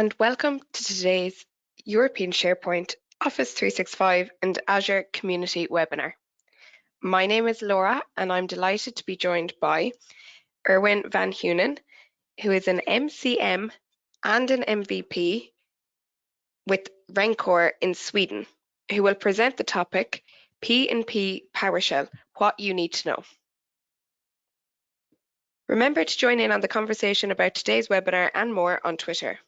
and welcome to today's European SharePoint, Office 365 and Azure Community webinar. My name is Laura and I'm delighted to be joined by Erwin van Hunen, who is an MCM and an MVP with Rencor in Sweden, who will present the topic PnP PowerShell, what you need to know. Remember to join in on the conversation about today's webinar and more on Twitter.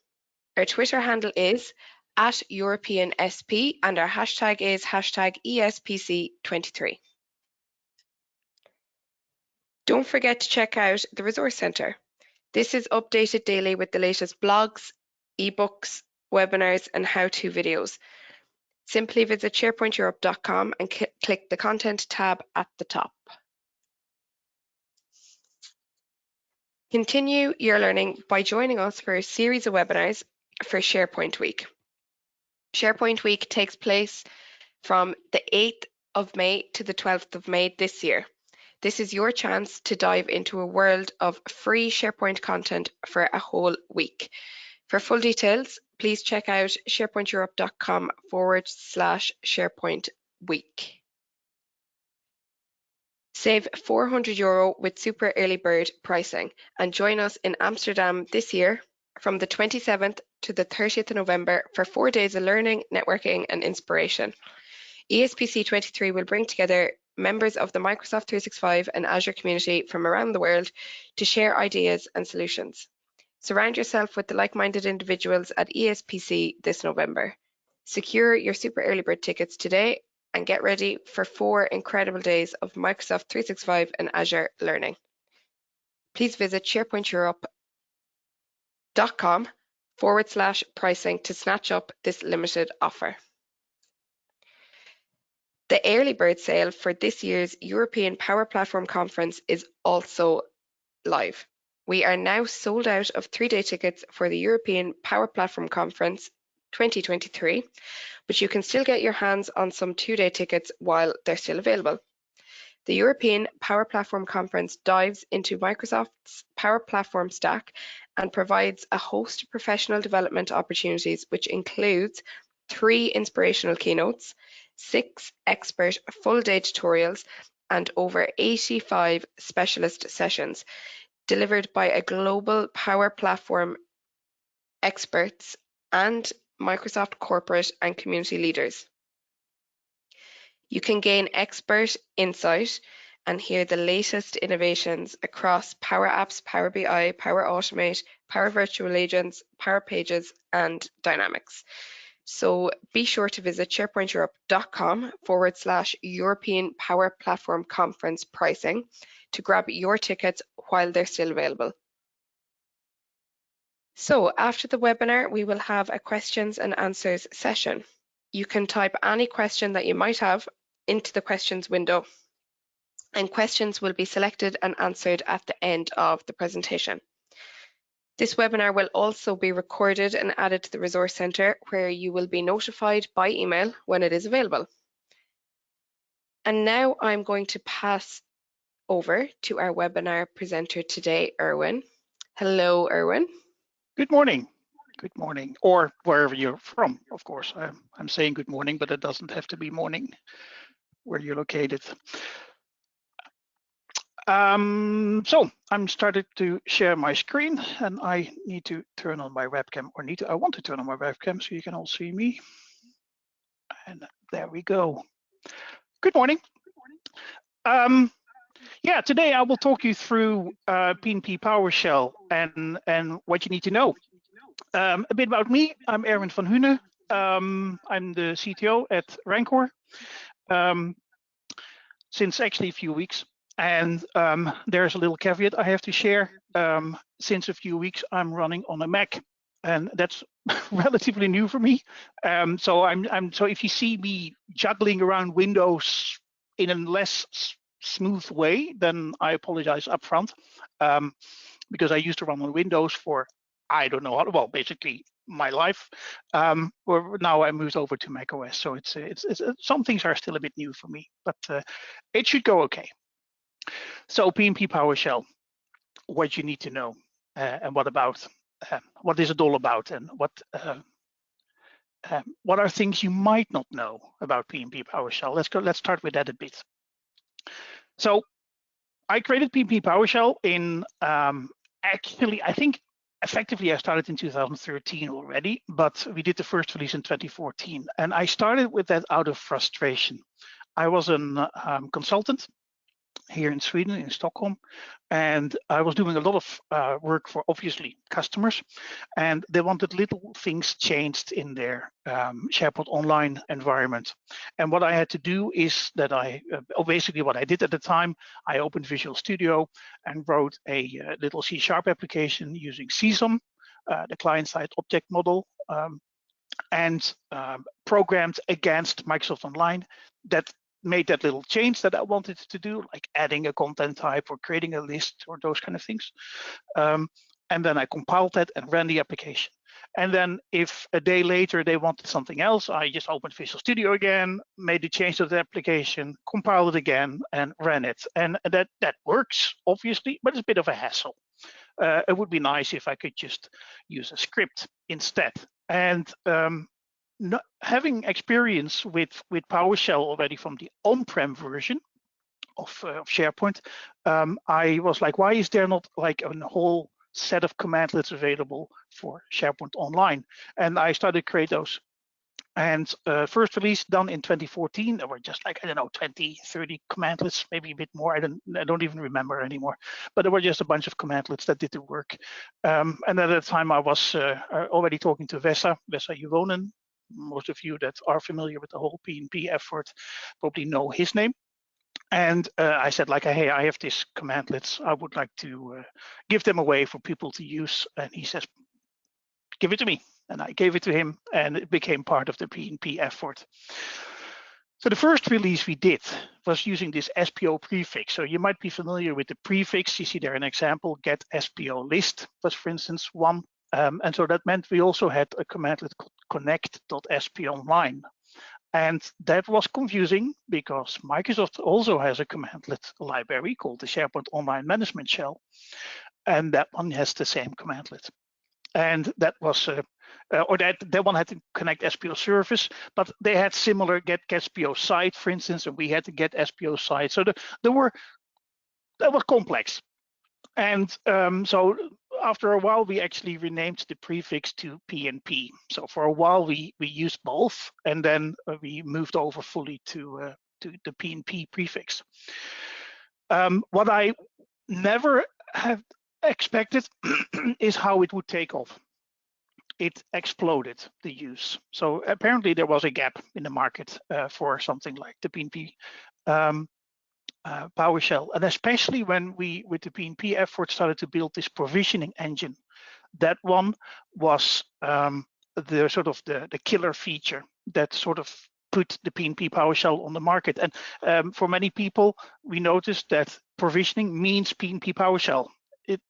Our Twitter handle is @EuropeanSP and our hashtag is #ESPC23. Don't forget to check out the Resource Centre. This is updated daily with the latest blogs, eBooks, webinars and how-to videos. Simply visit sharepointeurope.com and click the Content tab at the top. Continue your learning by joining us for a series of webinars for SharePoint Week. SharePoint Week takes place from the 8th of May to the 12th of May this year. This is your chance to dive into a world of free SharePoint content for a whole week. For full details, please check out sharepointeurope.com/SharePoint Week. Save €400 with super early bird pricing and join us in Amsterdam this year from the 27th to the 30th of November for 4 days of learning, networking and inspiration. ESPC23 will bring together members of the Microsoft 365 and Azure community from around the world to share ideas and solutions. Surround yourself with the like-minded individuals at ESPC this November. Secure your super early bird tickets today and get ready for 4 incredible days of Microsoft 365 and Azure learning. Please visit sharepointeurope.com/pricing to snatch up this limited offer. The early bird sale for this year's European Power Platform Conference is also live. We are now sold out of 3-day tickets for the European Power Platform Conference 2023, but you can still get your hands on some 2-day tickets while they're still available. The European Power Platform Conference dives into Microsoft's Power Platform stack and provides a host of professional development opportunities, which includes 3 inspirational keynotes, 6 expert full-day tutorials, and over 85 specialist sessions delivered by a global Power Platform experts and Microsoft corporate and community leaders. You can gain expert insight and hear the latest innovations across Power Apps, Power BI, Power Automate, Power Virtual Agents, Power Pages, and Dynamics. So be sure to visit sharepointeurope.com/European Power Platform Conference pricing to grab your tickets while they're still available. So after the webinar, we will have a questions and answers session. You can type any question that you might have into the questions window, and questions will be selected and answered at the end of the presentation. This webinar will also be recorded and added to the Resource Centre, where you will be notified by email when it is available. And now I'm going to pass over to our webinar presenter today, Erwin. Hello, Erwin. Good morning. Good morning, or wherever you're from, of course. I'm saying good morning, but it doesn't have to be morning where you're located. So I'm started to share my screen, and I need to turn on my webcam, or I want to turn on my webcam so you can all see me. And there we go. Good morning. Yeah, today I will talk you through PnP PowerShell and what you need to know. A bit about me. I'm Erwin van Hunen. I'm the CTO at Rencor since actually a few weeks. And there's a little caveat I have to share. Since a few weeks, I'm running on a Mac, and that's relatively new for me. So if you see me juggling around Windows in a less smooth way, then I apologize upfront, because I used to run on Windows for I don't know how, well, basically my life. Now I moved over to macOS, so it's some things are still a bit new for me, but it should go okay. So PnP PowerShell, what you need to know, and what about? what is it all about, and what are things you might not know about PnP PowerShell. Let's start with that a bit. So I created PnP PowerShell in actually, I think effectively I started in 2013 already, but we did the first release in 2014. And I started with that out of frustration. I was a consultant here in Sweden, in Stockholm, and I was doing a lot of work for, obviously, customers, and they wanted little things changed in their SharePoint Online environment. And what I had to do is that basically what I did at the time, I opened Visual Studio and wrote a little C# application using CSOM, the client-side object model, and programmed against Microsoft Online that made that little change that I wanted to do, like adding a content type or creating a list or those kind of things. And then I compiled that and ran the application. And then if a day later they wanted something else, I just opened Visual Studio again, made the change to the application, compiled it again, and ran it. And that works, obviously, but it's a bit of a hassle. It would be nice if I could just use a script instead. And having experience with PowerShell already from the on-prem version of SharePoint, I was like, why is there not like a whole set of commandlets available for SharePoint Online? And I started to create those. And first release done in 2014, there were just like, I don't know, 20, 30 commandlets, maybe a bit more. I don't even remember anymore. But there were just a bunch of commandlets that did the work. And at the time I was already talking to Vesa Juvonen. Most of you that are familiar with the whole PnP effort probably know his name. And I said, like, hey, I have these commandlets. I would like to give them away for people to use. And he says, give it to me. And I gave it to him, and it became part of the PnP effort. So the first release we did was using this SPO prefix. So you might be familiar with the prefix. You see there an example, get SPO list was, for instance, one. And so that meant we also had a commandlet called connect.sponline. And that was confusing because Microsoft also has a commandlet library called the SharePoint Online Management Shell. And that one has the same commandlet. And that was, that one had to connect SPO service, but they had similar get SPO site, for instance, and we had to get SPO site. So that was complex. And so after a while, we actually renamed the prefix to PnP. So for a while, we used both, and then we moved over fully to the PnP prefix. What I never have expected is how it would take off. It exploded, the use. So apparently there was a gap in the market for something like the PnP PowerShell, and especially when we, with the PnP effort, started to build this provisioning engine. That one was the sort of the killer feature that sort of put the PnP PowerShell on the market. And for many people, we noticed that provisioning means PnP PowerShell.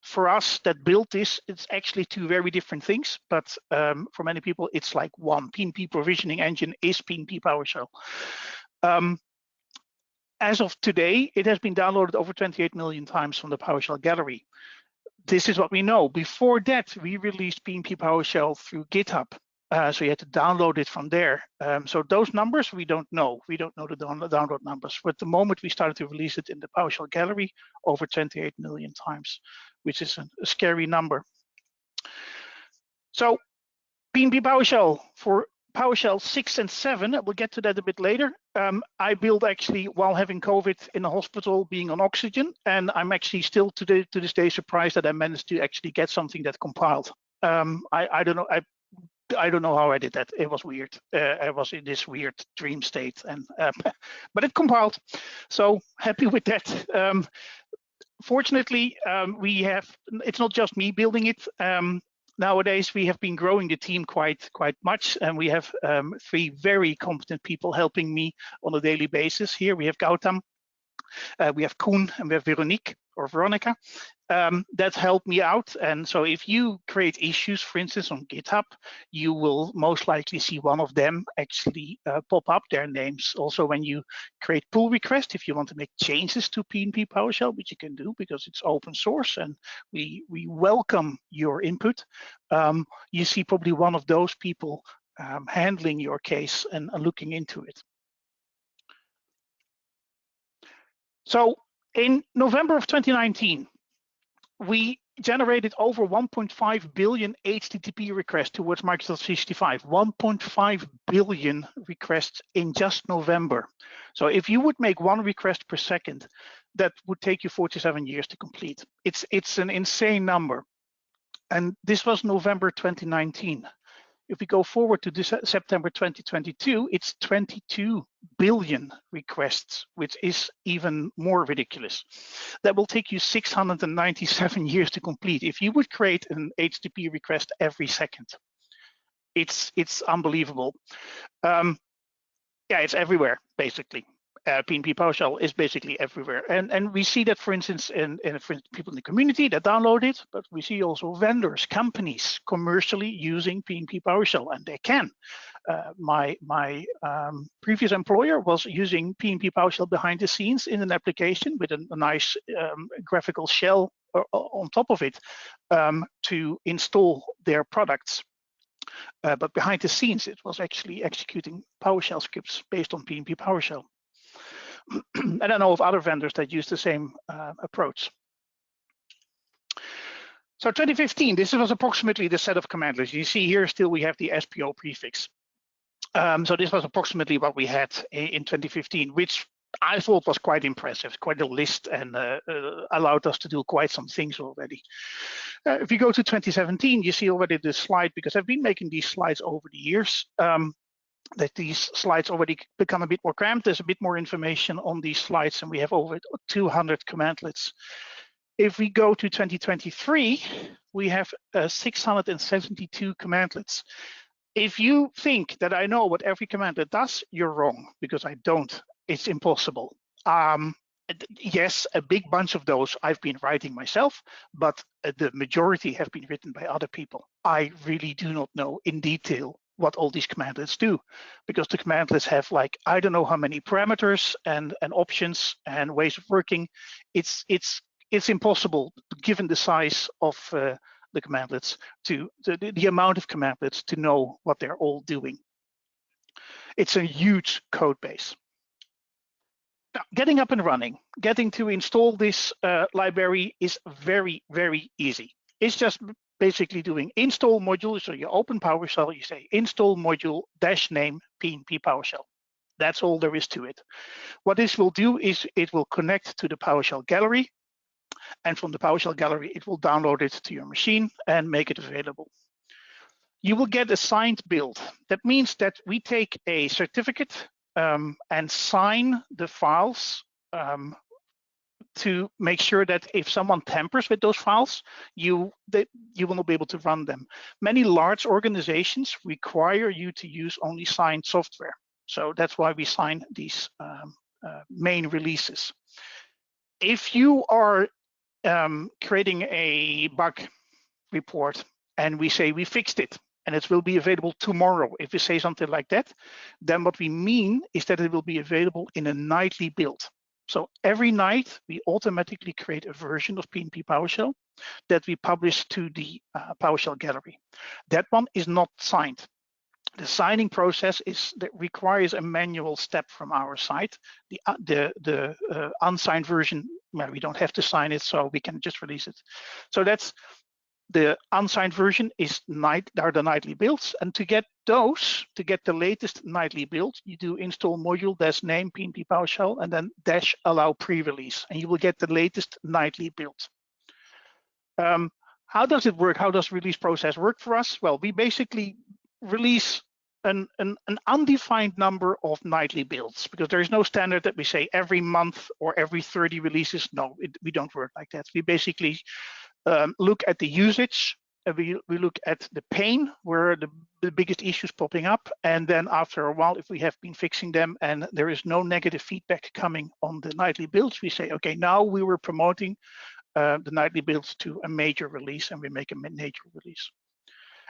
For us that built this, it's actually two very different things, but for many people, it's like one. PnP provisioning engine is PnP PowerShell. As of today, it has been downloaded over 28 million times from the PowerShell gallery. This is what we know. Before that, we released PnP PowerShell through GitHub. So you had to download it from there. So those numbers, we don't know. We don't know the download numbers. But the moment we started to release it in the PowerShell gallery, over 28 million times, which is a scary number. So PnP PowerShell for PowerShell 6 and 7, we'll get to that a bit later. I built actually while having COVID in the hospital, being on oxygen, and I'm actually still to this day surprised that I managed to actually get something that compiled. I don't know. I don't know how I did that. It was weird. I was in this weird dream state, and but it compiled. So happy with that. Fortunately, it's not just me building it. Nowadays, we have been growing the team quite much, and we have 3 very competent people helping me on a daily basis. Here we have Gautam, we have Koen, and we have Veronica. that helped me out. And so if you create issues, for instance, on GitHub, you will most likely see one of them actually pop up, their names. Also, when you create pull requests, if you want to make changes to PnP PowerShell, which you can do because it's open source and we welcome your input, you see probably one of those people handling your case and looking into it. So in November of 2019, we generated over 1.5 billion HTTP requests towards Microsoft 365, 1.5 billion requests in just November. So if you would make one request per second, that would take you 47 years to complete. It's an insane number. And this was November 2019. If we go forward to this September 2022, it's 22 billion requests, which is even more ridiculous. That will take you 697 years to complete. If you would create an HTTP request every second, it's unbelievable. Yeah, it's everywhere, basically. PnP PowerShell is basically everywhere. And we see that, for instance, in people in the community that download it, but we see also vendors, companies commercially using PnP PowerShell, and they can. My previous employer was using PnP PowerShell behind the scenes in an application with a nice graphical shell on top of it to install their products. But behind the scenes, it was actually executing PowerShell scripts based on PnP PowerShell. And I know of other vendors that use the same approach. So 2015, this was approximately the set of commandlets. You see here still we have the SPO prefix. So this was approximately what we had in 2015, which I thought was quite impressive, quite a list, and allowed us to do quite some things already. If you go to 2017, you see already the slide, because I've been making these slides over the years, that these slides already become a bit more cramped. There's a bit more information on these slides, and we have over 200 commandlets. If we go to 2023, we have 672 commandlets. If you think that I know what every commandlet does, you're wrong, because I don't. It's impossible. Yes, a big bunch of those I've been writing myself, but the majority have been written by other people. I really do not know in detail what all these commandlets do, because the commandlets have, like, I don't know how many parameters and options and ways of working. It's impossible, given the size of the commandlets, the amount of commandlets, to know what they're all doing. It's a huge code base. Now, getting up and running, getting to install this library is very, very easy. It's just basically doing install module. So you open PowerShell, you say install module -name PnP PowerShell. That's all there is to it. What this will do is it will connect to the PowerShell gallery, and from the PowerShell gallery, it will download it to your machine and make it available. You will get a signed build. That means that we take a certificate and sign the files to make sure that if someone tampers with those files, you will not be able to run them. Many large organizations require you to use only signed software. So that's why we sign these main releases. If you are creating a bug report and we say we fixed it and it will be available tomorrow, if we say something like that, then what we mean is that it will be available in a nightly build. So every night we automatically create a version of PnP PowerShell that we publish to the PowerShell gallery. That one is not signed. The signing process requires a manual step from our side. The unsigned version, well, we don't have to sign it, so we can just release it. So that's the unsigned version are the nightly builds, and to get the latest nightly build, you do install module -name PnP PowerShell and then -allow pre-release, and you will get the latest nightly build. How does it work? How does the release process work for us? Well, we basically release an undefined number of nightly builds, because there is no standard that we say every month or every 30 releases. No, we don't work like that. We basically look at the usage, we look at the pain, where the biggest issues popping up, and then after a while, if we have been fixing them and there is no negative feedback coming on the nightly builds, we say, okay, now we were promoting the nightly builds to a major release, and we make a major release.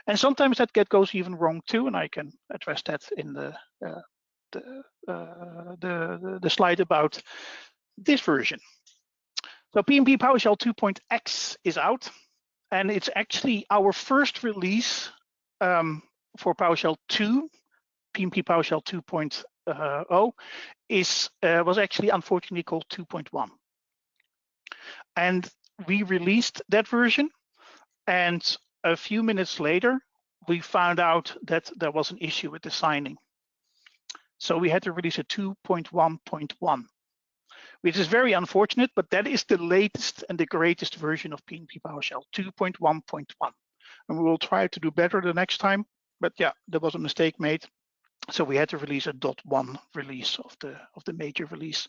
And sometimes that goes even wrong too, and I can address that in the slide about this version. So PnP PowerShell 2.x is out, and it's actually our first release for PowerShell 2. PnP PowerShell 2.0 was actually unfortunately called 2.1. And we released that version, and a few minutes later, we found out that there was an issue with the signing. So we had to release a 2.1.1, which is very unfortunate, but that is the latest and the greatest version of PnP PowerShell, 2.1.1. And we will try to do better the next time, but yeah, there was a mistake made. So we had to release a .1 release of the major release.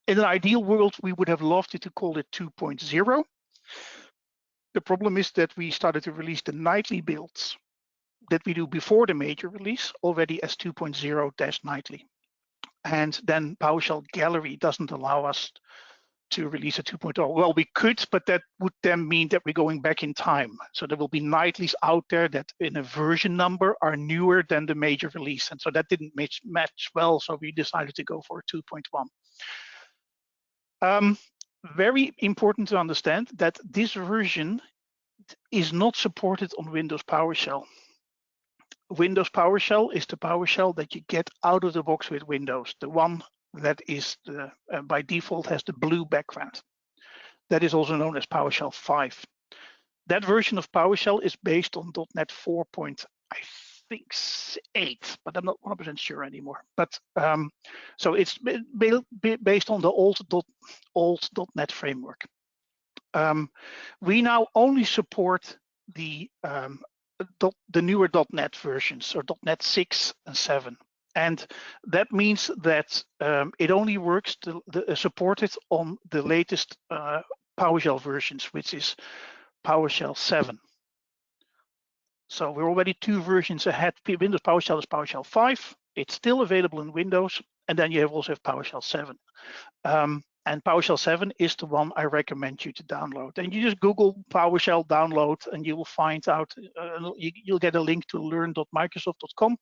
In an ideal world, we would have loved it to call it 2.0. The problem is that we started to release the nightly builds that we do before the major release already as 2.0-nightly. And then PowerShell Gallery doesn't allow us to release a 2.0. Well, we could, but that would then mean that we're going back in time. So there will be nightlies out there that in a version number are newer than the major release. And so that didn't match well, so we decided to go for a 2.1. Very important to understand that this version is not supported on Windows PowerShell. Windows PowerShell is the PowerShell that you get out of the box with Windows, the one that is by default has the blue background. That is also known as PowerShell 5. That version of PowerShell is based on .NET 4.8, but I'm not 100% sure anymore. But so it's based on the old .NET framework. We now only support the newer .NET versions, or .NET 6 and 7. And that means that it only works supported on the latest PowerShell versions, which is PowerShell 7. So we're already 2 versions ahead. Windows PowerShell is PowerShell 5. It's still available in Windows. And then you also have PowerShell 7. And PowerShell 7 is the one I recommend you to download. And you just Google PowerShell download, and you will find out, you'll get a link to learn.microsoft.com,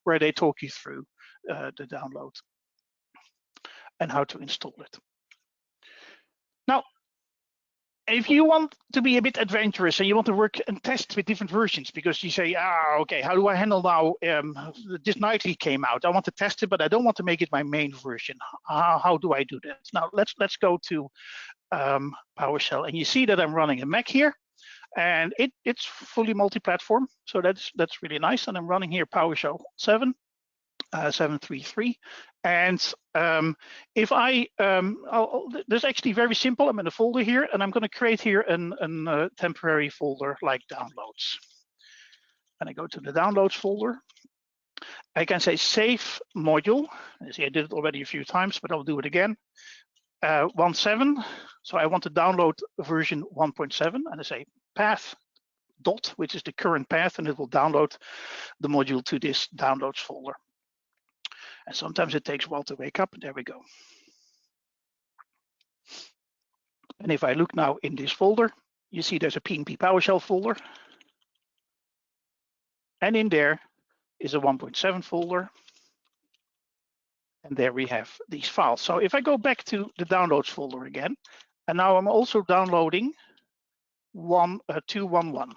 where they talk you through the download and how to install it. Now, if you want to be a bit adventurous and you want to work and test with different versions, because you say, okay, how do I handle now? This nightly came out. I want to test it, but I don't want to make it my main version. How do I do that? Now let's go to PowerShell, and you see that I'm running a Mac here, and it's fully multi-platform, so that's really nice. And I'm running here PowerShell 7. 7.3.3, and if this is actually very simple. I'm in a folder here, and I'm going to create here a temporary folder like downloads. And I go to the downloads folder. I can say save module. You see, I did it already a few times, but I'll do it again. 1.7. So I want to download version 1.7, and I say path dot, which is the current path, and it will download the module to this downloads folder. And sometimes it takes a while to wake up. There we go. And if I look now in this folder, you see there's a PnP PowerShell folder. And in there is a 1.7 folder. And there we have these files. So if I go back to the downloads folder again, and now I'm also downloading 2.1.1.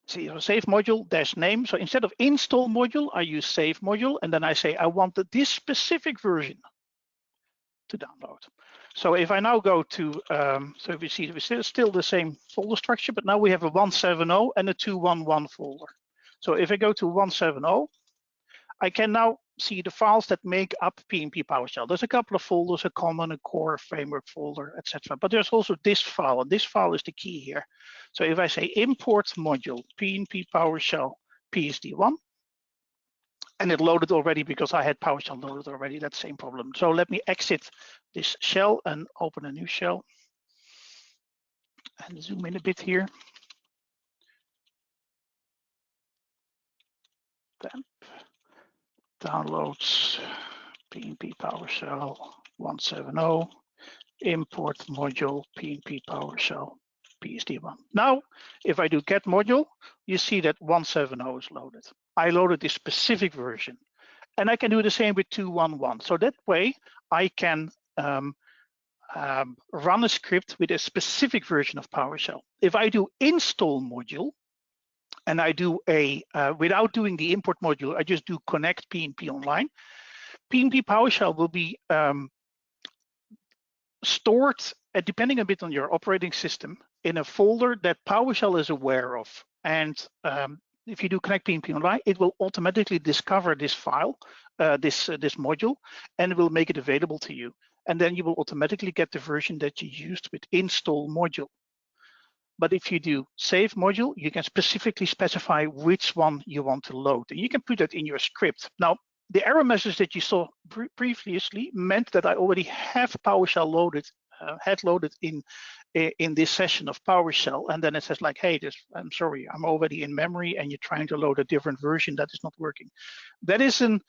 See, save module dash name. So instead of install module, I use save module, and then I say I want this specific version to download. So if I now go to, so we see we're still the same folder structure, but now we have a 1.7.0 and a 2.1.1 folder. So if I go to 1.7.0, I can now see the files that make up PnP PowerShell. There's a couple of folders, a common, a core, framework folder, etc. But there's also this file, and this file is the key here. So if I say import module PnP PowerShell PSD1, and it loaded already because I had PowerShell loaded already, that same problem. So let me exit this shell and open a new shell. And zoom in a bit here. Temp, downloads, PnP PowerShell 170, import module PnP PowerShell PSD1. Now, if I do get module, you see that 170 is loaded. I loaded this specific version, and I can do the same with 211. So that way, I can run a script with a specific version of PowerShell. If I do install module, and I do without doing the import module, I just do connect PnP online, PnP PowerShell will be stored, depending a bit on your operating system, in a folder that PowerShell is aware of. And if you do connect PnP online, it will automatically discover this file, this module, and it will make it available to you. And then you will automatically get the version that you used with install module. But if you do save module, you can specifically specify which one you want to load. And you can put that in your script. Now, the error message that you saw previously meant that I already have PowerShell loaded, had loaded in this session of PowerShell. And then it says like, hey, I'm sorry, I'm already in memory and you're trying to load a different version that is not working. That is an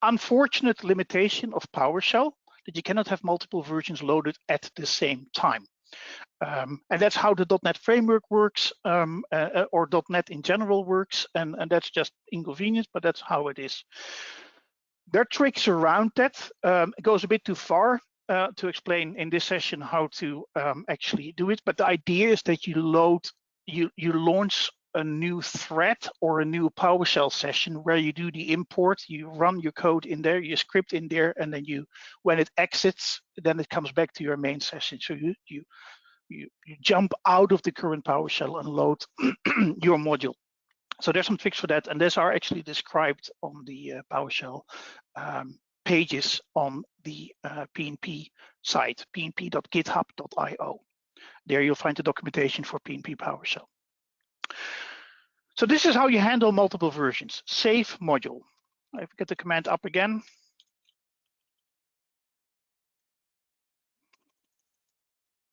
unfortunate limitation of PowerShell, that you cannot have multiple versions loaded at the same time. And that's how the .NET framework works, or .NET in general works, and that's just inconvenient, but that's how it is. There are tricks around that. It goes a bit too far to explain in this session how to actually do it, but the idea is that you launch a new thread or a new PowerShell session where you do the import, you run your code in there, you script in there, and then when it exits, then it comes back to your main session. So you jump out of the current PowerShell and load your module. So there's some tricks for that, and these are actually described on the PowerShell pages on the PnP site, pnp.github.io. There you'll find the documentation for PnP PowerShell. So this is how you handle multiple versions. Save module. I get the command up again.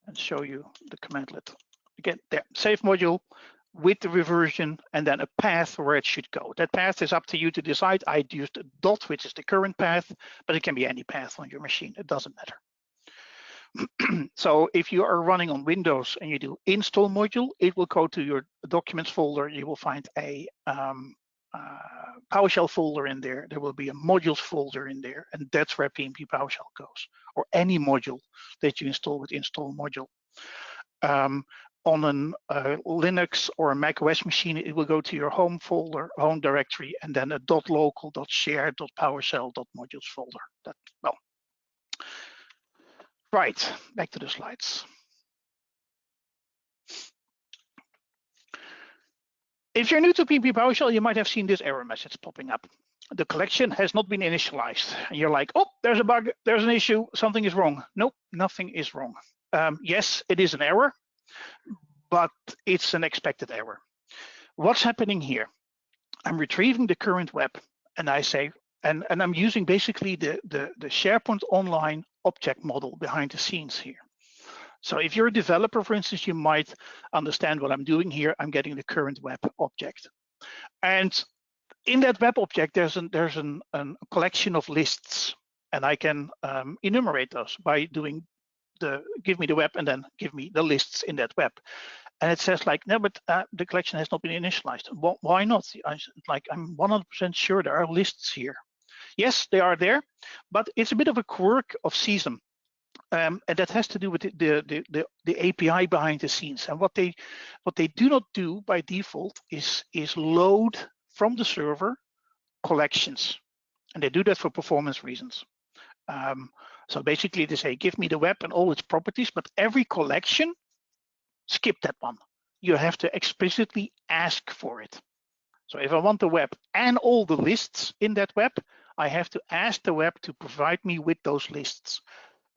And show you the commandlet. Again, there, save module with the reversion and then a path where it should go. That path is up to you to decide. I used a dot, which is the current path, but it can be any path on your machine. It doesn't matter. So if you are running on Windows and you do install module, it will go to your documents folder. You will find a PowerShell folder in there. There will be a modules folder in there, and that's where PnP PowerShell goes, or any module that you install with install module. On a Linux or a Mac OS machine, it will go to your home folder, home directory, and then a .local, .share, .powershell, .modules folder. Well, right, back to the slides. If you're new to PnP PowerShell, you might have seen this error message popping up. The collection has not been initialized. And you're like, oh, there's a bug, there's an issue, something is wrong. Nope, nothing is wrong. Yes, it is an error, but it's an expected error. What's happening here? I'm retrieving the current web, and I say, and I'm using basically the SharePoint Online object model behind the scenes here. So if you're a developer, for instance, you might understand what I'm doing here. I'm getting the current web object. And in that web object, there's a collection of lists, and I can enumerate those by doing give me the web and then give me the lists in that web. And it says like, no, but the collection has not been initialized. Why not? I'm 100% sure there are lists here. Yes, they are there, but it's a bit of a quirk of CSM. And that has to do with the API behind the scenes. And what they do not do by default is load from the server collections, and they do that for performance reasons. So basically, they say, give me the web and all its properties, but every collection, skip that one. You have to explicitly ask for it. So if I want the web and all the lists in that web, I have to ask the web to provide me with those lists.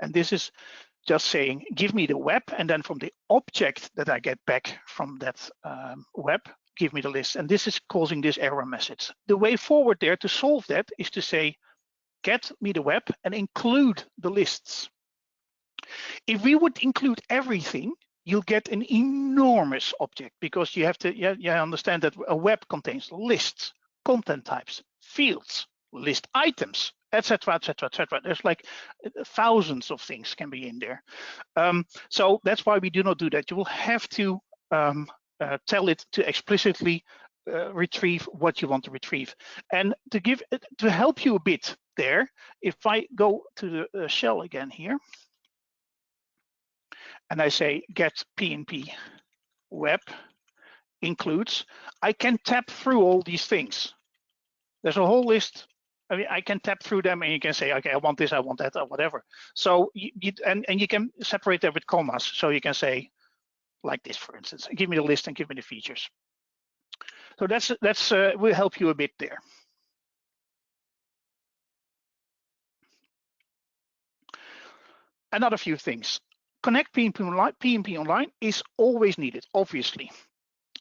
And this is just saying, give me the web, and then from the object that I get back from that web, give me the list. And this is causing this error message. The way forward there to solve that is to say, get me the web and include the lists. If we would include everything, you'll get an enormous object, because you have to understand that a web contains lists, content types, fields, list items, etc., etc., etc. There's like thousands of things can be in there. So that's why we do not do that. You will have to tell it to explicitly retrieve what you want to retrieve. And to help you a bit there, if I go to the shell again here, and I say get PnP web includes, I can tap through all these things. There's a whole list. I mean, I can tap through them and you can say, okay, I want this, I want that, or whatever. So and you can separate that with commas. So you can say like this, for instance, give me the list and give me the features. So that's will help you a bit there. Another few things. Connect PnP Online is always needed, obviously.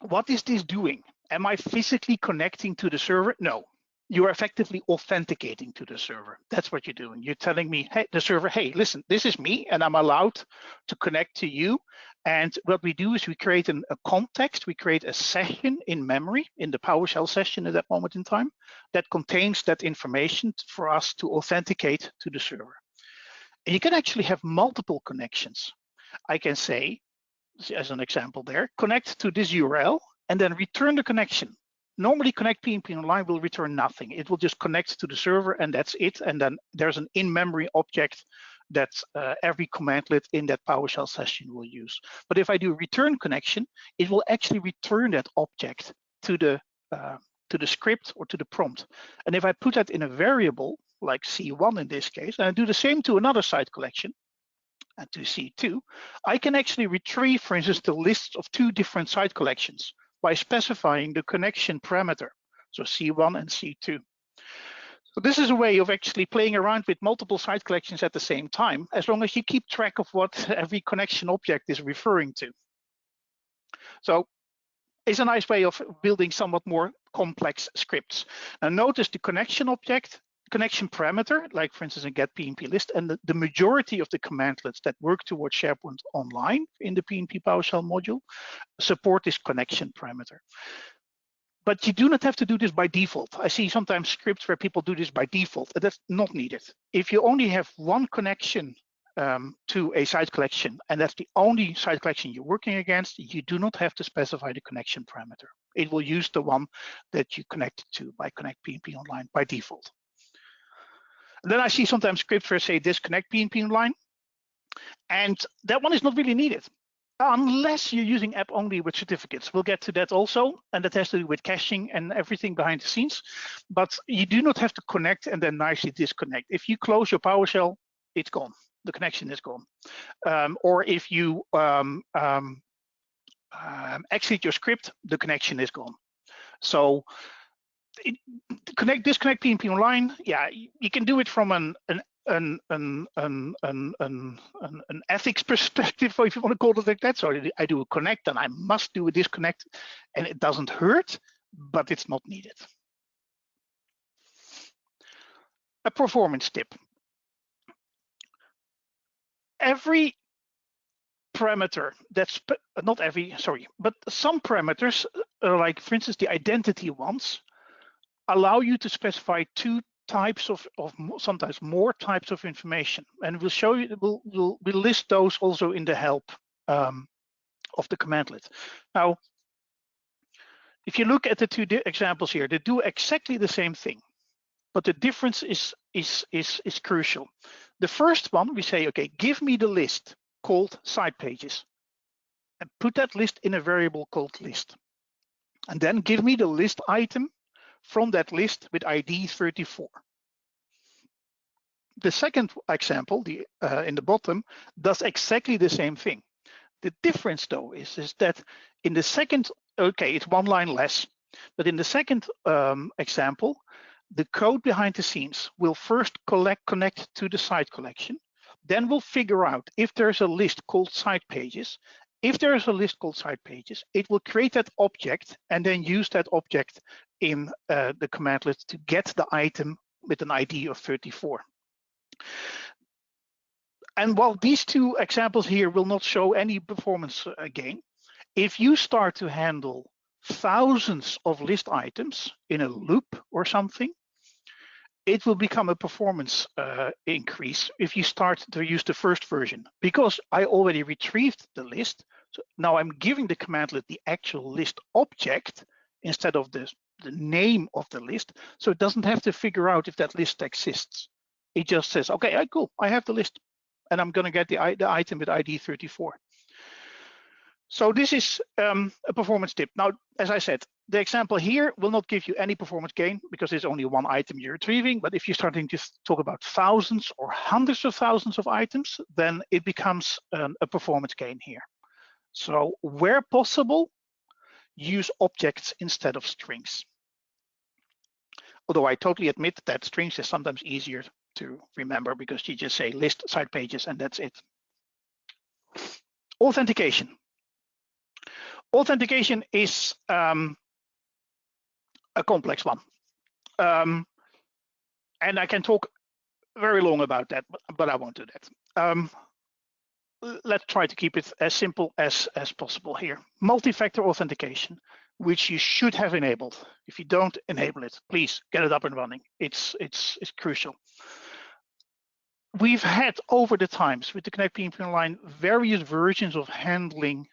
What is this doing? Am I physically connecting to the server? No. You're effectively authenticating to the server. That's what you're doing. You're telling me, hey, the server, hey, listen, this is me, and I'm allowed to connect to you. And what we do is we create a context, we create a session in memory, in the PowerShell session at that moment in time, that contains that information for us to authenticate to the server. And you can actually have multiple connections. I can say, as an example there, connect to this URL and then return the connection. Normally Connect PnP Online will return nothing. It will just connect to the server and that's it. And then there's an in-memory object that every commandlet in that PowerShell session will use. But if I do return connection, it will actually return that object to the script or to the prompt. And if I put that in a variable, like C1 in this case, and I do the same to another site collection, and to C2, I can actually retrieve, for instance, the list of 2 different site collections by specifying the connection parameter, so C1 and C2. So this is a way of actually playing around with multiple site collections at the same time, as long as you keep track of what every connection object is referring to. So it's a nice way of building somewhat more complex scripts. Now notice the connection object, connection parameter, like for instance in get PnP list, and the majority of the commandlets that work towards SharePoint Online in the PnP PowerShell module support this connection parameter. But you do not have to do this by default. I see sometimes scripts where people do this by default, and that's not needed. If you only have one connection to a site collection, and that's the only site collection you're working against, you do not have to specify the connection parameter. It will use the one that you connect to by Connect PnP Online by default. And then I see sometimes scripts where say disconnect PnP Online, and that one is not really needed unless you're using app only with certificates. We'll get to that also, and that has to do with caching and everything behind the scenes. But you do not have to connect and then nicely disconnect. If you close your PowerShell, it's gone. The connection is gone. Or if you exit your script, the connection is gone. So disconnect PnP Online. Yeah, you can do it from an ethics perspective, if you want to call it like that. So I do a connect and I must do a disconnect, and it doesn't hurt, but it's not needed. A performance tip. Every parameter that's not every, sorry, but some parameters, like for instance the identity ones, allow you to specify 2 types of sometimes more types of information, and we'll show you. We'll list those also in the help of the commandlet. Now, if you look at the 2 examples here, they do exactly the same thing, but the difference is crucial. The first one, we say, okay, give me the list called site pages, and put that list in a variable called list, and then give me the list item from that list with ID 34. The second example, in the bottom, does exactly the same thing. The difference though is that in the second, okay, it's 1 line less, but in the second example, the code behind the scenes will first connect to the site collection, then we'll figure out if there's a list called site pages. If there is a list called site pages, it will create that object and then use that object in the commandlet to get the item with an ID of 34. And while these 2 examples here will not show any performance gain, if you start to handle thousands of list items in a loop or something, it will become a performance increase if you start to use the first version, because I already retrieved the list. So now I'm giving the commandlet the actual list object instead of the name of the list. So it doesn't have to figure out if that list exists. It just says, okay, cool, I have the list, and I'm going to get the item with ID 34. So this is a performance tip. Now, as I said, the example here will not give you any performance gain because it's only one item you're retrieving. But if you're starting to talk about thousands or hundreds of thousands of items, then it becomes a performance gain here. So where possible, use objects instead of strings. Although I totally admit that strings is sometimes easier to remember because you just say list side pages and that's it. Authentication. Authentication is a complex one. And I can talk very long about that, but I won't do that. Let's try to keep it as simple as possible here. Multi-factor authentication, which you should have enabled. If you don't enable it, please get it up and running. It's crucial. We've had over the times with the Connect PnP Online various versions of handling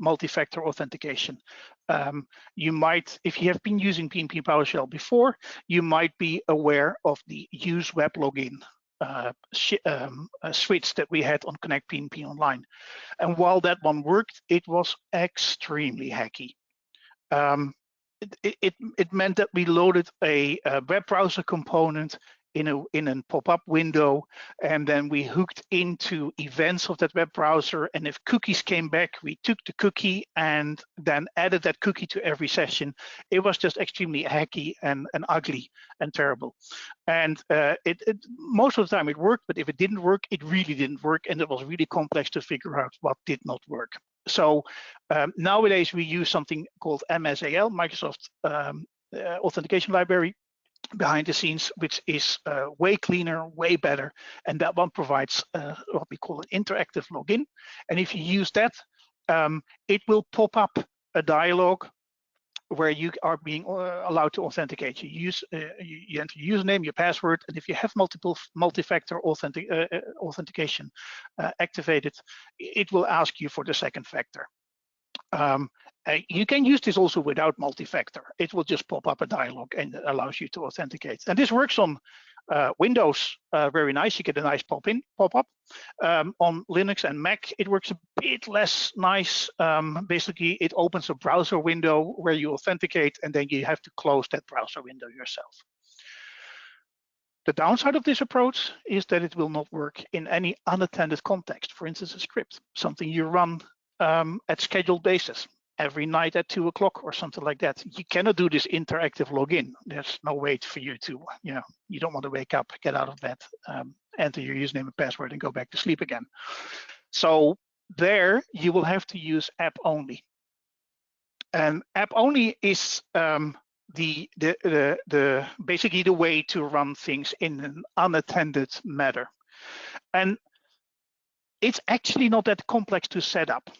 multi-factor authentication. You might, if you have been using PnP PowerShell before, you might be aware of the use web login switch that we had on Connect PnP Online. And while that one worked, it was extremely hacky. It meant that we loaded a web browser component in a pop-up window, and then we hooked into events of that web browser, and if cookies came back, we took the cookie and then added that cookie to every session. It was just extremely hacky and ugly and terrible. And most of the time it worked, but if it didn't work, it really didn't work, and it was really complex to figure out what did not work. So nowadays we use something called MSAL, Microsoft Authentication Library, behind the scenes, which is way cleaner, way better, and that one provides what we call an interactive login. And if you use that, it will pop up a dialog where you are being allowed to authenticate. You enter your username, your password, and if you have multi-factor authentication activated, it will ask you for the second factor. You can use this also without multi-factor. It will just pop up a dialog and it allows you to authenticate. And this works on Windows very nice. You get a nice pop-up. On Linux and Mac, it works a bit less nice. Basically, it opens a browser window where you authenticate, and then you have to close that browser window yourself. The downside of this approach is that it will not work in any unattended context. For instance, a script, something you run at scheduled basis every night at 2 o'clock or something like that. You cannot do this interactive login. There's no way for you to, you don't want to wake up, get out of bed, enter your username and password and go back to sleep again. So there you will have to use app only. And app only is basically the way to run things in an unattended manner. And it's actually not that complex to set up.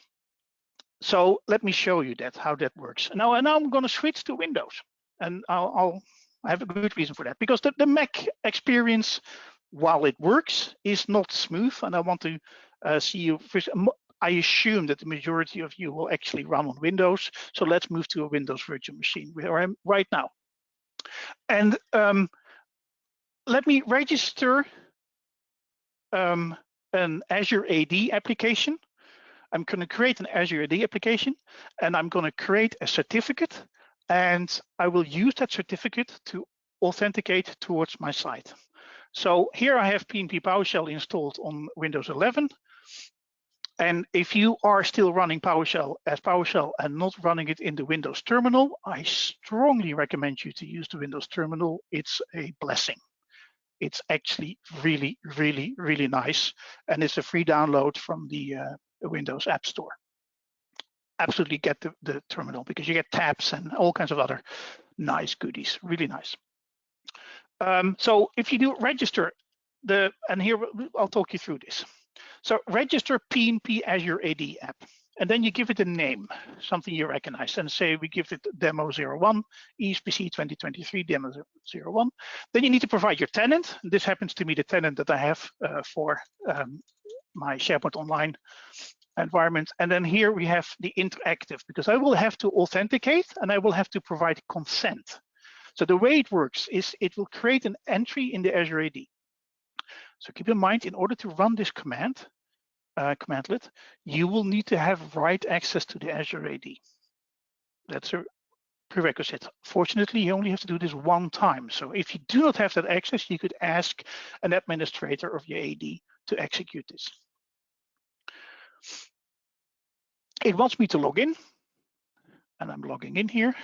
So let me show you how that works. Now I'm going to switch to Windows, and I have a good reason for that, because the Mac experience, while it works, is not smooth, and I want to see you first. I assume that the majority of you will actually run on Windows, so let's move to a Windows virtual machine where I am right now. And let me register an Azure AD application. I'm going to create an Azure AD application, and I'm going to create a certificate, and I will use that certificate to authenticate towards my site. So here I have PnP PowerShell installed on Windows 11. And if you are still running PowerShell as PowerShell and not running it in the Windows terminal, I strongly recommend you to use the Windows terminal. It's a blessing. It's actually really, really, really nice. And it's a free download from the Windows App Store. Absolutely get the terminal, because you get tabs and all kinds of other nice goodies, really nice. So if you do register, and here I'll talk you through this. So register PnP Azure AD app. and then you give it a name, something you recognize, and say we give it demo 01, ESPC 2023 demo 01. Then you need to provide your tenant. This happens to be the tenant that I have for my SharePoint Online environment. And then here we have the interactive, because I will have to authenticate and I will have to provide consent. So the way it works is it will create an entry in the Azure AD. So keep in mind, in order to run this commandlet, you will need to have write access to the Azure AD. That's a prerequisite. Fortunately, you only have to do this one time. So if you do not have that access, you could ask an administrator of your AD to execute this. It wants me to log in, and I'm logging in here.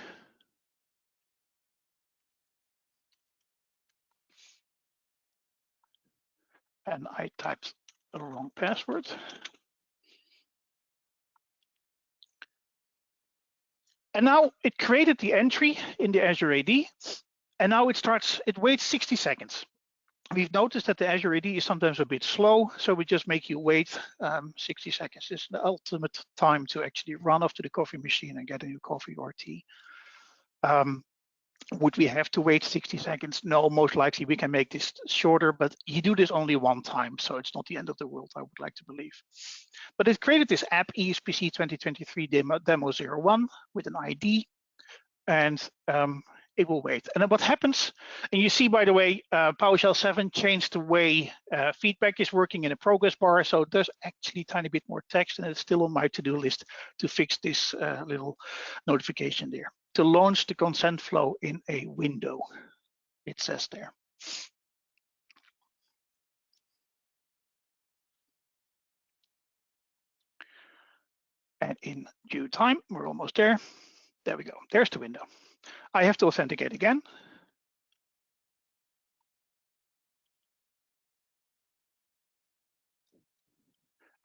And I typed the wrong password. And now it created the entry in the Azure AD, and now it waits 60 seconds. We've noticed that the Azure AD is sometimes a bit slow, so we just make you wait 60 seconds. It's the ultimate time to actually run off to the coffee machine and get a new coffee or tea. Would we have to wait 60 seconds? No, most likely we can make this shorter, but you do this only one time, so it's not the end of the world, I would like to believe. But it created this app, ESPC 2023 demo 01, with an ID, and it will wait. And then what happens, and you see, by the way, PowerShell 7 changed the way feedback is working in a progress bar, so there's actually a tiny bit more text, and it's still on my to-do list to fix this little notification there. To launch the consent flow in a window, it says there. And in due time, we're almost there. There we go, there's the window. I have to authenticate again.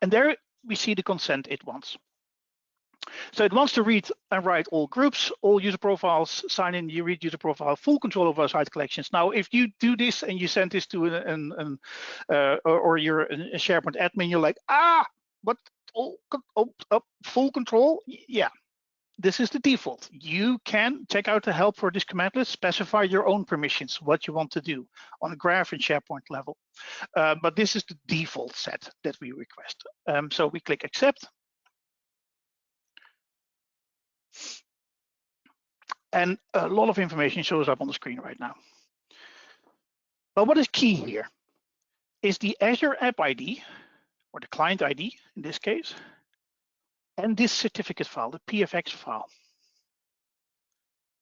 And there we see the consent it wants. So it wants to read and write all groups, all user profiles, sign in, you read user profile, full control of our site collections. Now, if you do this and you send this to or you're a SharePoint admin, you're like, what? Full control? Yeah, this is the default. You can check out the help for this commandlet, specify your own permissions, what you want to do on a graph and SharePoint level. But this is the default set that we request. So we click accept. And a lot of information shows up on the screen right now. But what is key here is the Azure App ID, or the client ID in this case, and this certificate file, the PFX file.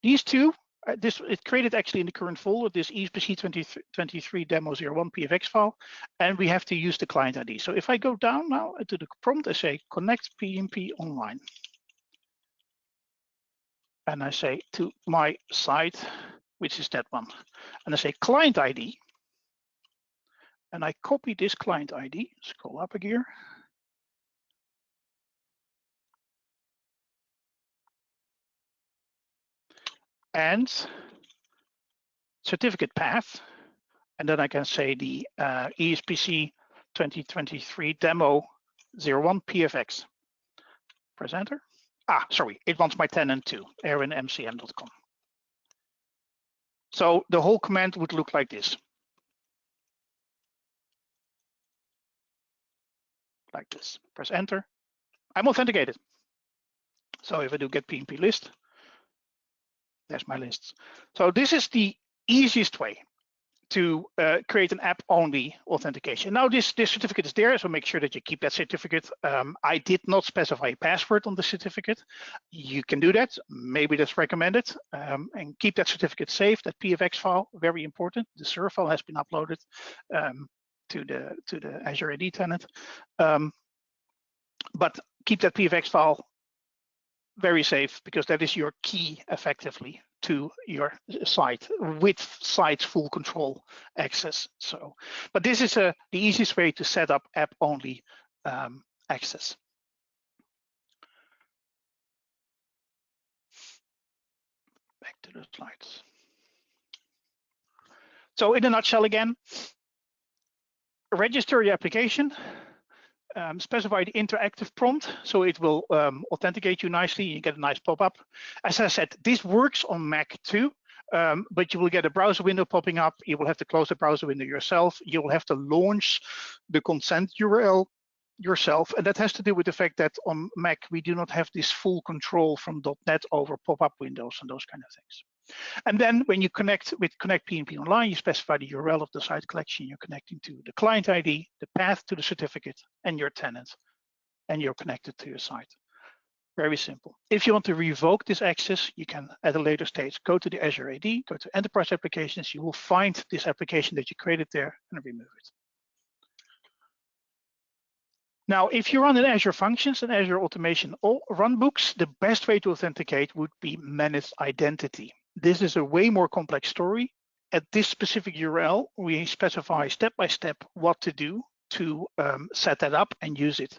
These two, it created actually in the current folder, this ESPC 2023 demo 01 PFX file, and we have to use the client ID. So if I go down now to the prompt, I say connect PnP online. And I say to my site, which is that one. And I say client ID. And I copy this client ID, scroll up a gear. And certificate path. And then I can say the ESPC 2023 demo 01 PFX. Press enter. Sorry, it wants my tenant too, aaronmcm.com. So the whole command would look like this. Like this. Press enter. I'm authenticated. So if I do get PnP list, there's my lists. So this is the easiest way to create an app-only authentication. Now this certificate is there, so make sure that you keep that certificate. I did not specify a password on the certificate. You can do that, maybe that's recommended, and keep that certificate safe, that PFX file, very important. The SUR file has been uploaded to the Azure AD tenant. But keep that PFX file very safe, because that is your key effectively to your site with site's full control access. So, but this is the easiest way to set up app-only access. Back to the slides. So in a nutshell again, register your application. specify the interactive prompt, so it will authenticate you nicely. You get a nice pop-up. As I said, this works on Mac too, but you will get a browser window popping up. You will have to close the browser window yourself. You will have to launch the consent URL yourself, and that has to do with the fact that on Mac we do not have this full control from .NET over pop-up windows and those kind of things. And then when you connect with Connect PnP Online, you specify the URL of the site collection you're connecting to, the client ID, the path to the certificate, and your tenant, and you're connected to your site. Very simple. If you want to revoke this access, you can at a later stage go to the Azure AD, go to Enterprise Applications, you will find this application that you created there and remove it. Now, if you run in Azure Functions and Azure Automation or runbooks, the best way to authenticate would be managed identity. This is a way more complex story. At this specific URL, we specify step by step what to do to set that up and use it.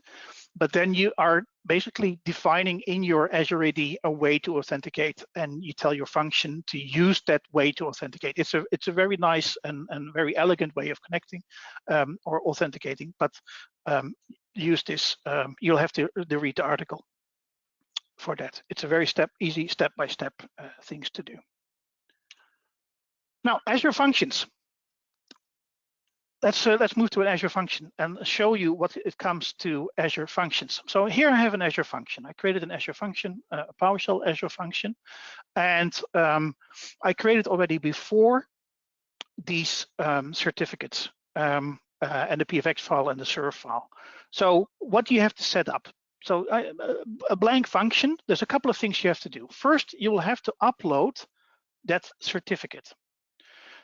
But then you are basically defining in your Azure AD a way to authenticate, and you tell your function to use that way to authenticate. It's a very nice and very elegant way of connecting or authenticating, but use this, you'll have to read the article for that. It's a very easy step-by-step things to do. Now, Azure Functions. Let's move to an Azure function and show you what it comes to Azure Functions. So here I have an Azure function. I created an Azure function, a PowerShell Azure function, and I created already before these certificates and the PFX file and the serve file. So what do you have to set up? So a blank function, there's a couple of things you have to do. First, you will have to upload that certificate.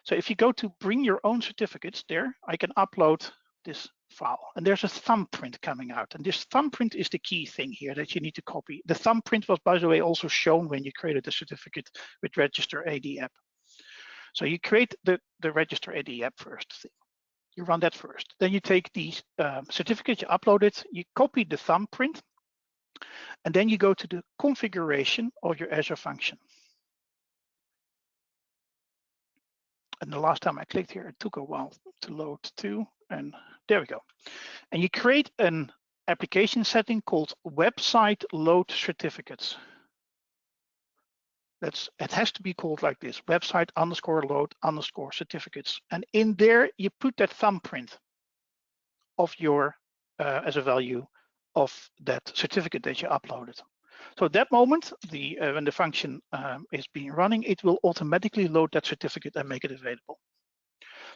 So if you go to bring your own certificates there, I can upload this file. And there's a thumbprint coming out. And this thumbprint is the key thing here that you need to copy. The thumbprint was, by the way, also shown when you created the certificate with Register AD app. So you create the Register AD app first. You run that first. Then you take the certificate, you upload it, you copy the thumbprint, and then you go to the configuration of your Azure function. And the last time I clicked here, it took a while to load too, and there we go. And you create an application setting called website load certificates. It has to be called like this, website _load _certificates. And in there, you put that thumbprint of your, as a value of that certificate that you uploaded. So at that moment, when the function is being running, it will automatically load that certificate and make it available.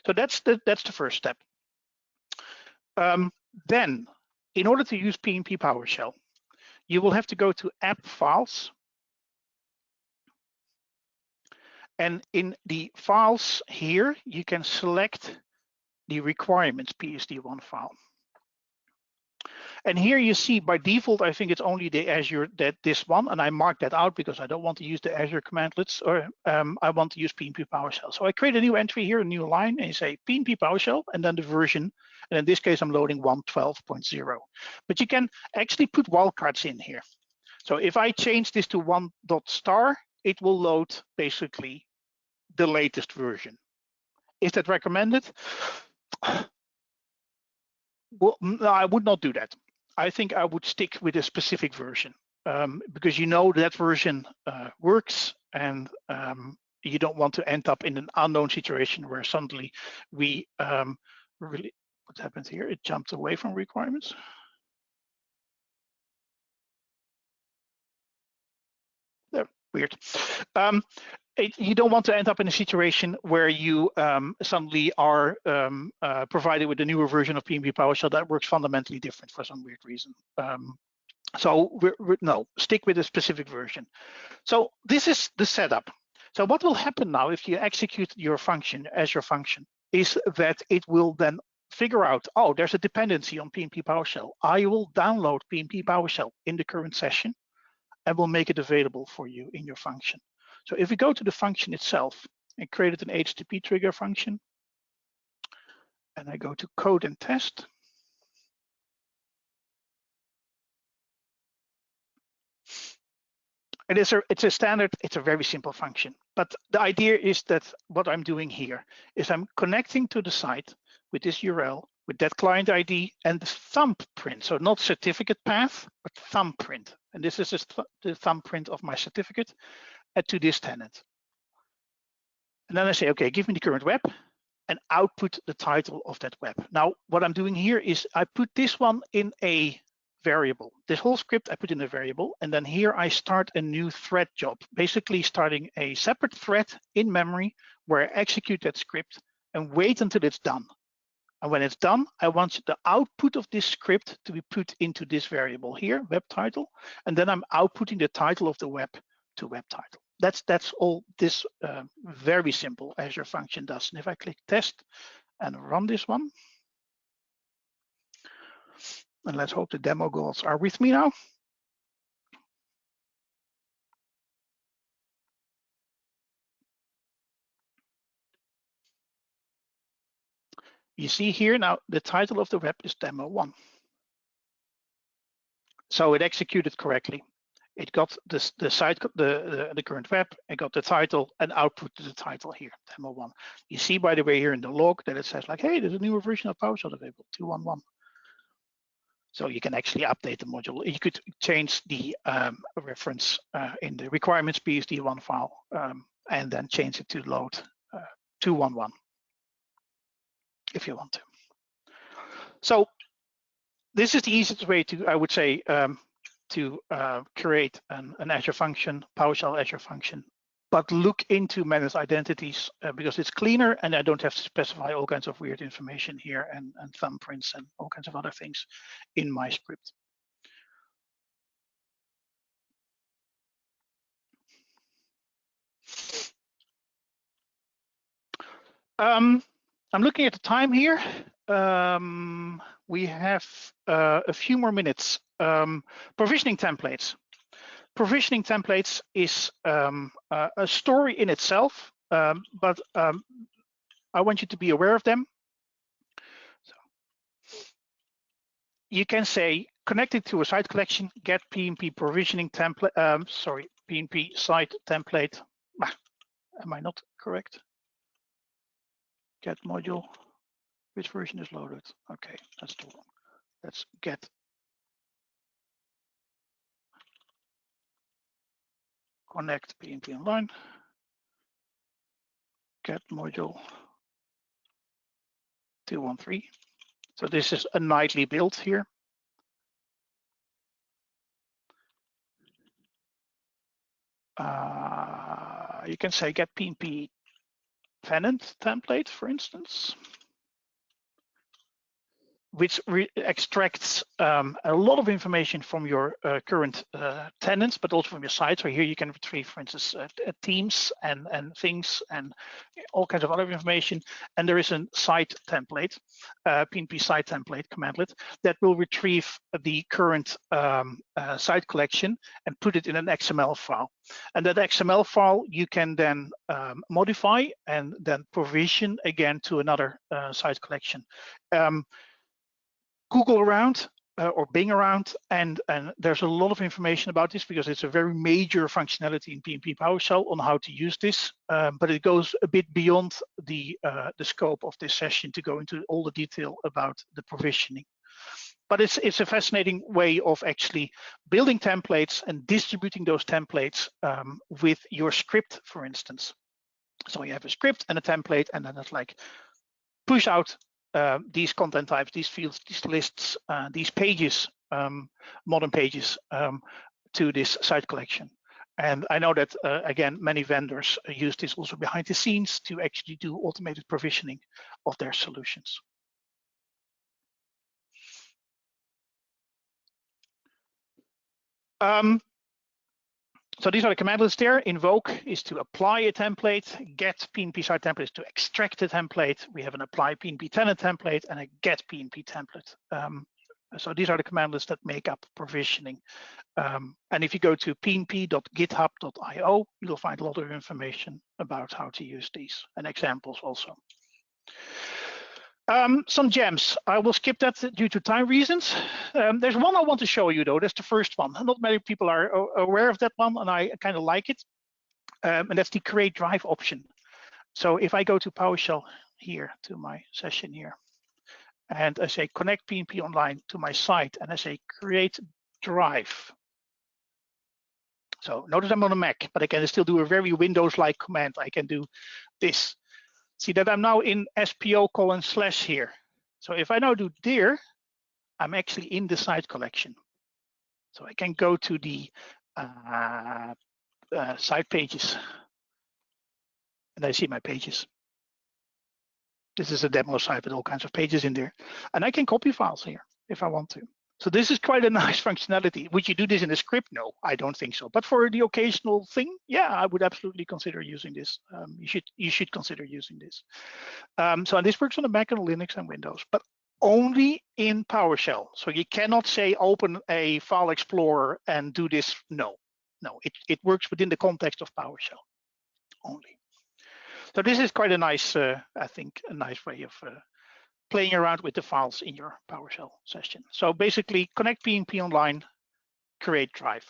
So that's the first step. Then, in order to use PnP PowerShell, you will have to go to App Files. And in the files here, you can select the requirements PSD1 file. And here you see by default, I think it's only the Azure, this one, and I marked that out because I don't want to use the Azure commandlets, or I want to use PnP PowerShell. So I create a new entry here, a new line, and you say PnP PowerShell, and then the version. And in this case, I'm loading 1.12.0. But you can actually put wildcards in here. So if I change this to 1.*, it will load basically the latest version. Is that recommended? Well, no, I would not do that. I think I would stick with a specific version because you know that version works, and you don't want to end up in an unknown situation where suddenly we really, what happened here? It jumped away from requirements. Weird. You don't want to end up in a situation where you suddenly are provided with a newer version of PnP PowerShell that works fundamentally different for some weird reason. So no, stick with a specific version. So this is the setup. So what will happen now if you execute your function, Azure function, is that it will then figure out, oh, there's a dependency on PnP PowerShell. I will download PnP PowerShell in the current session and will make it available for you in your function. So if we go to the function itself and created an HTTP trigger function, and I go to code and test, it's a standard, it's a very simple function. But the idea is that what I'm doing here is I'm connecting to the site with this URL, with that client ID and the thumbprint. So not certificate path, but thumbprint. And this is the thumbprint of my certificate to this tenant. And then I say, okay, give me the current web and output the title of that web. Now, what I'm doing here is I put this one in a variable. This whole script I put in a variable, and then here I start a new thread job, basically starting a separate thread in memory where I execute that script and wait until it's done. And when it's done, I want the output of this script to be put into this variable here, web title, and then I'm outputting the title of the web to web title. That's all this very simple Azure function does. And if I click test and run this one, and let's hope the demo goals are with me now. You see here now the title of the web is demo 1. So it executed correctly. It got the site, the current web, it got the title and outputted the title here, demo 1. You see, by the way, here in the log that it says like, hey, there's a newer version of PowerShell available, 2.1.1. So you can actually update the module. You could change the reference in the requirements PSD1 file and then change it to load 2.1.1 if you want to. So this is the easiest way to, I would say, to create an Azure function, PowerShell Azure function, but look into managed identities because it's cleaner and I don't have to specify all kinds of weird information here and thumbprints and all kinds of other things in my script. I'm looking at the time here. We have a few more minutes. Provisioning templates. Provisioning templates is a story in itself, but I want you to be aware of them. So you can say connected to a site collection, get PnP provisioning template. PnP site template. Am I not correct? Get module. Which version is loaded? Okay, that's too long. Let's get connect PnP online. Get module 213. So this is a nightly build here. You can say get PnP tenant template, for instance, which extracts a lot of information from your current tenants, but also from your site. So here you can retrieve, for instance, themes and things and all kinds of other information. And there is a site template, PnP site template commandlet that will retrieve the current site collection and put it in an XML file. And that XML file you can then modify and then provision again to another site collection. Google around or Bing around, and there's a lot of information about this because it's a very major functionality in PnP PowerShell on how to use this, but it goes a bit beyond the scope of this session to go into all the detail about the provisioning. But it's a fascinating way of actually building templates and distributing those templates with your script, for instance. So you have a script and a template, and then it's like push out these content types, these fields, these lists, these pages, modern pages to this site collection. And I know that, again, many vendors use this also behind the scenes to actually do automated provisioning of their solutions. So these are the commandlets there. Invoke is to apply a template. Get PnP site template is to extract a template. We have an apply PnP tenant template and a get PnP template. So these are the commandlets that make up provisioning. And if you go to pnp.github.io, you'll find a lot of information about how to use these and examples also. Some gems. I will skip that due to time reasons. There's one I want to show you though. That's the first one. Not many people are aware of that one, and I kind of like it. And that's the create drive option. So if I go to PowerShell here to my session here, and I say connect PnP online to my site, and I say create drive. So notice I'm on a Mac, but I can still do a very Windows-like command. I can do this. See that I'm now in SPO:/ here. So if I now do dir, I'm actually in the site collection. So I can go to the site pages, and I see my pages. This is a demo site with all kinds of pages in there, and I can copy files here if I want to. So this is quite a nice functionality. Would you do this in a script? No, I don't think so. But for the occasional thing, yeah, I would absolutely consider using this. You should consider using this. So this works on the Mac and Linux and Windows, but only in PowerShell. So you cannot say open a file explorer and do this. No, it works within the context of PowerShell only. So this is quite a nice, I think, a nice way of playing around with the files in your PowerShell session. So basically connect PnP online, create drive.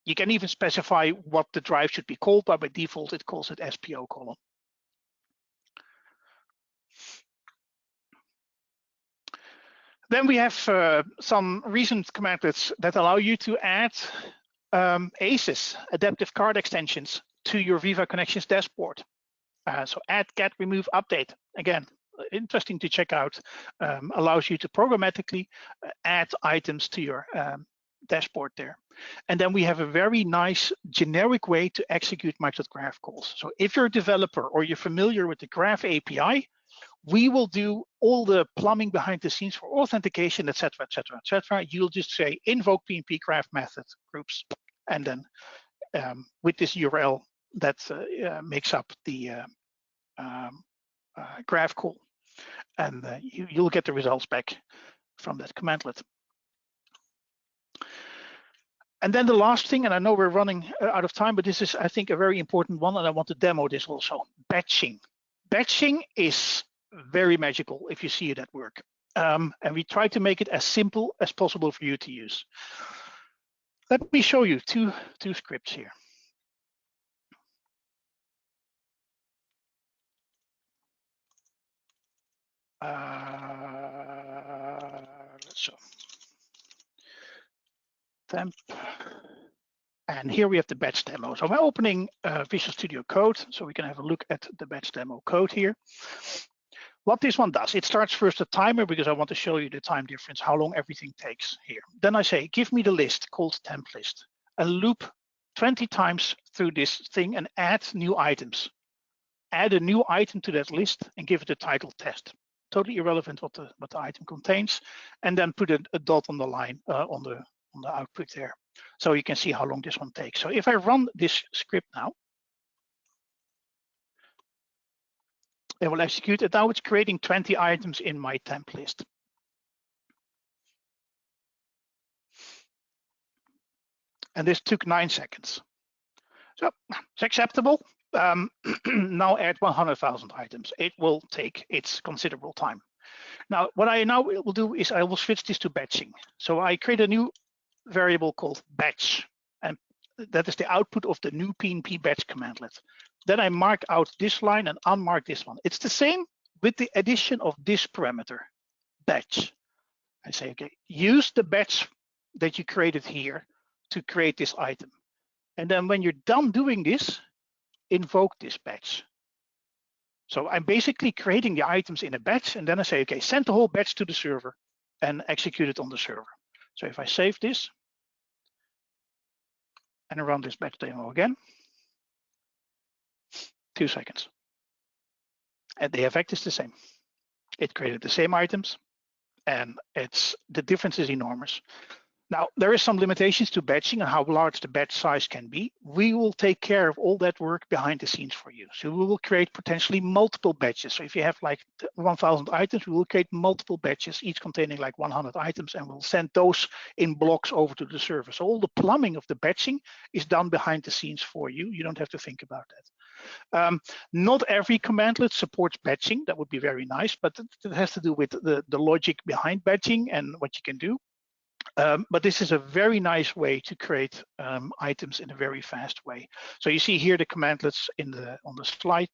You can even specify what the drive should be called, but by default it calls it SPO column. Then we have some recent commandlets that allow you to add ACEs, adaptive card extensions, to your Viva Connections dashboard. So add, get, remove, update. Again, interesting to check out. Allows you to programmatically add items to your dashboard there. And then we have a very nice generic way to execute Microsoft Graph calls. So if you're a developer or you're familiar with the Graph API, we will do all the plumbing behind the scenes for authentication, etc., etc., etc. You'll just say invoke PnP Graph method groups, and then with this URL that makes up the graph call, and you'll get the results back from that commandlet. And then the last thing, and I know we're running out of time, but this is, I think, a very important one, and I want to demo this also, batching. Batching is very magical if you see it at work. And we try to make it as simple as possible for you to use. Let me show you two scripts here. So temp, and here we have the batch demo. So I'm opening Visual Studio Code, so we can have a look at the batch demo code here. What this one does, it starts first a timer because I want to show you the time difference, how long everything takes here. Then I say, give me the list called temp list, and loop 20 times through this thing and add new items. Add a new item to that list and give it a title test. Totally irrelevant what the item contains, and then put a dot on the line on the output there, so you can see how long this one takes. So if I run this script now, it will execute it. Now it's creating 20 items in my temp list. And this took 9 seconds. So it's acceptable. Now add 100,000 items. It will take its considerable time. Now, what I now will do is I will switch this to batching. So I create a new variable called batch, and that is the output of the new PnP batch commandlet. Then I mark out this line and unmark this one. It's the same with the addition of this parameter, batch. I say, okay, use the batch that you created here to create this item. And then when you're done doing this, invoke this batch. So I'm basically creating the items in a batch, and then I say, okay, send the whole batch to the server and execute it on the server. So if I save this and run this batch demo again, 2 seconds. And the effect is the same. It created the same items, and the difference is enormous. Now, there is some limitations to batching and how large the batch size can be. We will take care of all that work behind the scenes for you. So we will create potentially multiple batches. So if you have like 1,000 items, we will create multiple batches, each containing like 100 items, and we'll send those in blocks over to the server. So all the plumbing of the batching is done behind the scenes for you. You don't have to think about that. Not every commandlet supports batching. That would be very nice, but it has to do with the logic behind batching and what you can do. But this is a very nice way to create items in a very fast way. So you see here the commandlets on the slide.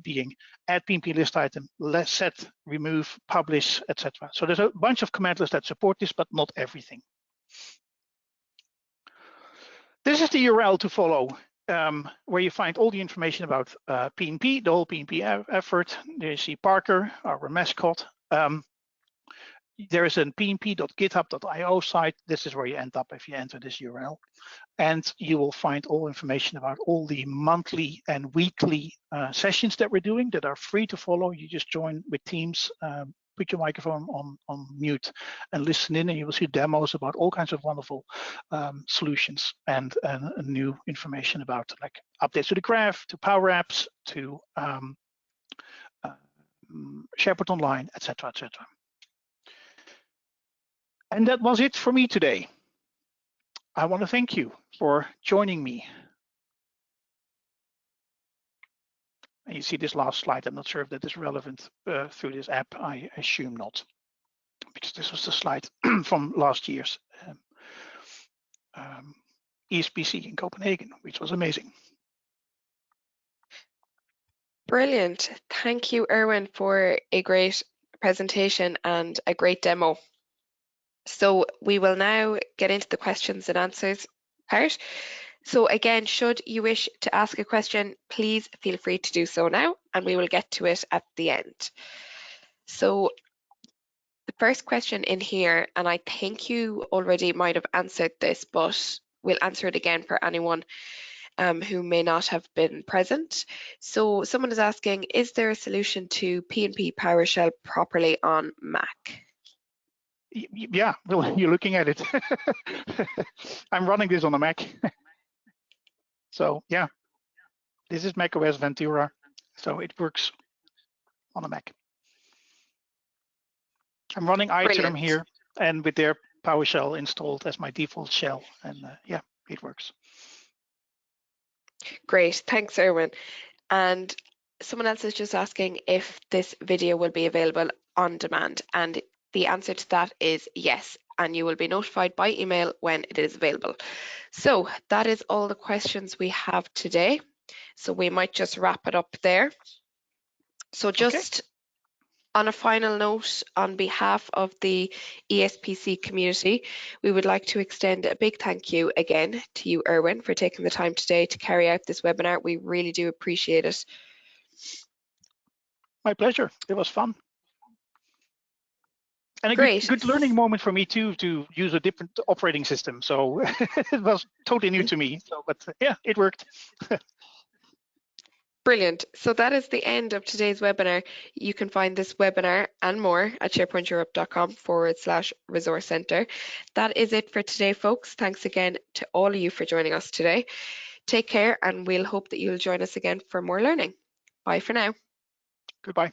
being add PnP list item, set, remove, publish, etc. So there's a bunch of command lists that support this, but not everything. This is the URL to follow, where you find all the information about PnP, the whole PnP effort. There you see Parker, our mascot. There is a pnp.github.io site. This is where you end up if you enter this URL. And you will find all information about all the monthly and weekly sessions that we're doing that are free to follow. You just join with Teams, put your microphone on mute and listen in, and you will see demos about all kinds of wonderful solutions and new information about like updates to the graph, to Power Apps, to SharePoint Online, etc., etc. And that was it for me today. I want to thank you for joining me. And you see this last slide. I'm not sure if that is relevant through this app. I assume not, because this was the slide from last year's ESPC in Copenhagen, which was amazing. Brilliant. Thank you, Erwin, for a great presentation and a great demo. So we will now get into the questions and answers part. So again, should you wish to ask a question, please feel free to do so now, and we will get to it at the end. So the first question in here, and I think you already might have answered this, but we'll answer it again for anyone who may not have been present. So someone is asking, is there a solution to PnP PowerShell properly on Mac? Yeah, well, you're looking at it. I'm running this on a Mac. So yeah, this is macOS Ventura, so it works on a Mac. I'm running iTerm here and with their PowerShell installed as my default shell, and yeah, it works. Great, thanks, Erwin. And someone else is just asking if this video will be available on demand, and the answer to that is yes, and you will be notified by email when it is available. So that is all the questions we have today. So we might just wrap it up there. So just on a final note, on behalf of the ESPC community, we would like to extend a big thank you again to you, Erwin, for taking the time today to carry out this webinar. We really do appreciate it. My pleasure. It was fun. And a good learning moment for me too, to use a different operating system. So it was totally new to me. So, but yeah, it worked. Brilliant. So that is the end of today's webinar. You can find this webinar and more at sharepointeurope.com/resource center. That is it for today, folks. Thanks again to all of you for joining us today. Take care, and we'll hope that you'll join us again for more learning. Bye for now. Goodbye.